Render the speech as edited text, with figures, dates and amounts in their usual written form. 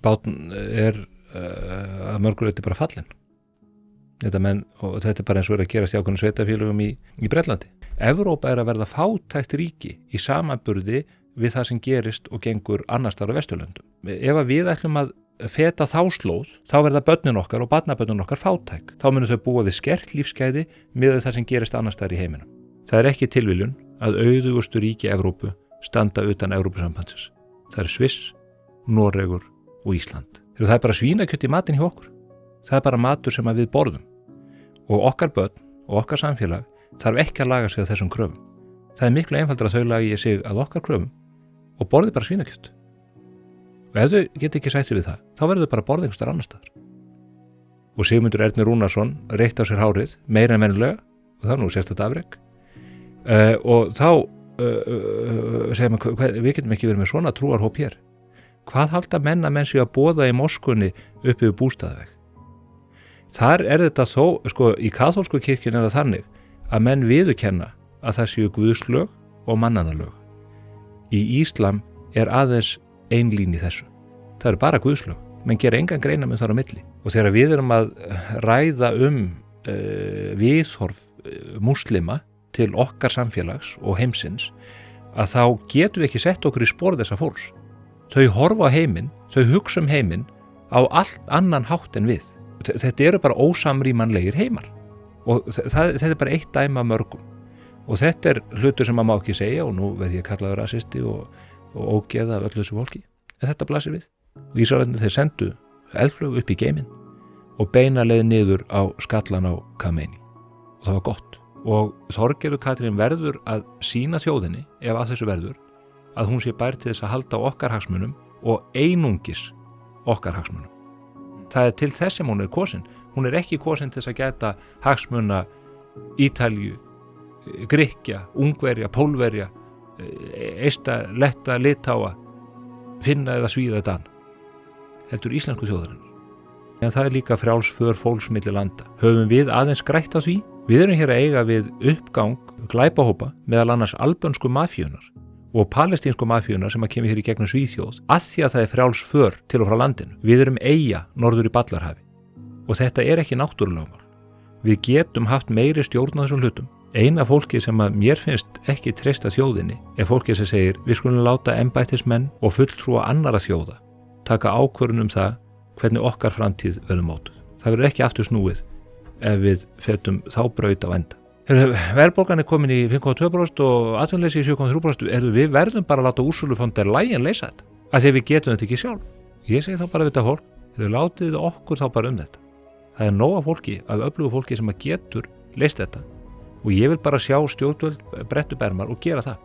spátn að mörgu leyti bara fallin. Og þetta bara eins og að gerast í ákveðnum sveitarfélögum í Bretlandi. Evrópa að verða fátækt ríki í samanburði við það sem gerist og gengur annars staðar á Vesturlöndum. Ef að við ætlum að feta þá slóð, þá verða börnin okkar og barnabörnin okkar fátæk. Þá munu þau búa við skert lífsgæði miðað það sem gerist annars staðar í heiminum. Það er ekki tilviljun að auðugustu ríki Evrópu standa utan Evrópusambandsins. Það er Sviss, Noregur og Ísland. Það er bara svínakjöt í matinn hjá okkur. Það er bara matur sem við borðum. Og okkar börn og okkar samfélag þarf ekki að laga sig að þessum kröfum. Það er miklu einfaldara að þau lagi sig að okkar kröfum og borði bara svínakjöt. Og ef þau geta ekki sætt sig við það, þá verður þau bara að borða einhvers staðar annars staðar. Og Sigmundur Ernir Rúnarsson reykt á sér hárið meira en venjulega, og það er nú sérstakt afrek. Og þá segir maður, við getum ekki verið með svona trúarhóp hér. Hvað halda menn að menn séu að boða í moskunni upp yfir bústaðaveg? Þar er þetta þó, í kaþólsku kirkjunni er það þannig að menn viðurkenna að það séu guðslög og mannanalög. Í Íslam er aðeins ein lín í þessu. Það eru bara guðslög. Menn gera engan greinarmun þar á milli. Og þegar við erum að ræða viðhorf múslima til okkar samfélags og heimsins, að þá getum við ekki sett okkur í spor þessa fólks. Þau horfa á heiminn, þau hugsa heiminn á allt annan hátt en við. Þetta eru bara ósamrýmanlegir heimar og þetta er bara eitt dæmi af mörgum og þetta er hlutur sem maður má ekki segja og nú verð ég kallaður rasisti og ógeða af öllu þessu fólki, en þetta blasir við. Og Ísraelarnir þeir sendu eldflög upp í geiminn og beina leið niður á skallan á Khamenei og það var gott. Og Þorgerður Katrín verður að sýna þjóðinni, ef að þessu verður, að hún sé bær til þess að halda á okkar hagsmunum og einungis okkar hagsmunum. Það er til þess sem hún er kosin. Hún er ekki kosin til þess að gæta hagsmuna Ítalíu, Grikkja, Ungverja, Pólverja, Eista, Letta, Litáa, Finna eða Svíða Dan. Heldur íslensku þjóðarinnar. En það er líka frjáls för fólks milli landa. Höfum við aðeins grætt á því? Við erum hér að eiga við uppgang glæpahópa meðal annars albönsku mafíunar og palestínsku mafíunar sem að kemur hér í gegnum Svíþjóð að því að það er frjáls för til og frá landinu. Við erum eyja norður í Ballarhafi og þetta er ekki náttúrulögmál. Við getum haft meiri stjórn á þessum hlutum. Eina fólki sem að mér finnst ekki treysta þjóðinni er fólki sem segir við skulum láta embættismenn og fulltrúa annarra þjóða taka ákvörðun það hvernig okkar framtíð verður mótuð. Það verður ekki aftur snúið ef við fetum þá braut á enda. Verðbólgan er komin í 5,2% og atvinnuleysi í 7,3%. Við verðum bara að láta Ursulu von der Leyen leysa þetta. Af því við getum þetta ekki sjálf. Ég segi þá bara við þetta fólk, látið okkur þá bara þetta. Það er nóg af fólki, af öflugu fólki sem að getur leyst þetta. Og ég vil bara sjá stjórnvöld brettu upp ermar og gera það.